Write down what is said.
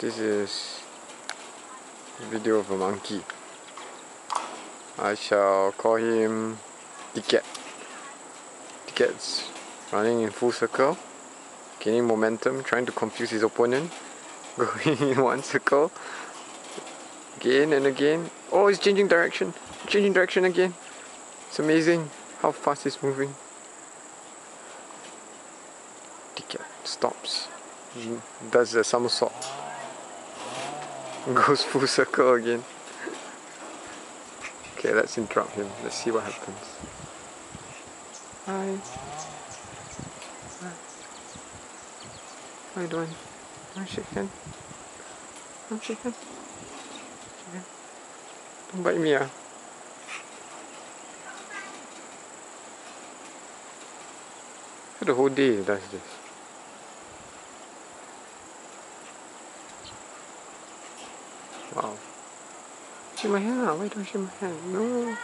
This is a video of a monkey. I shall call him Keat. Keat's running in full circle, gaining momentum, trying to confuse his opponent, going in one circle, again and again. Oh, he's changing direction again. It's amazing how fast he's moving. Keat stops, does a somersault, goes full circle again. Okay, let's interrupt him. Let's see what happens. Hi. How you doing? Want to shake hand? Want to shake hand? Shake hand. Don't bite me, ah. For the whole day he does this. Wow. Shake my hand, ah. Why don't you shake my hand? No.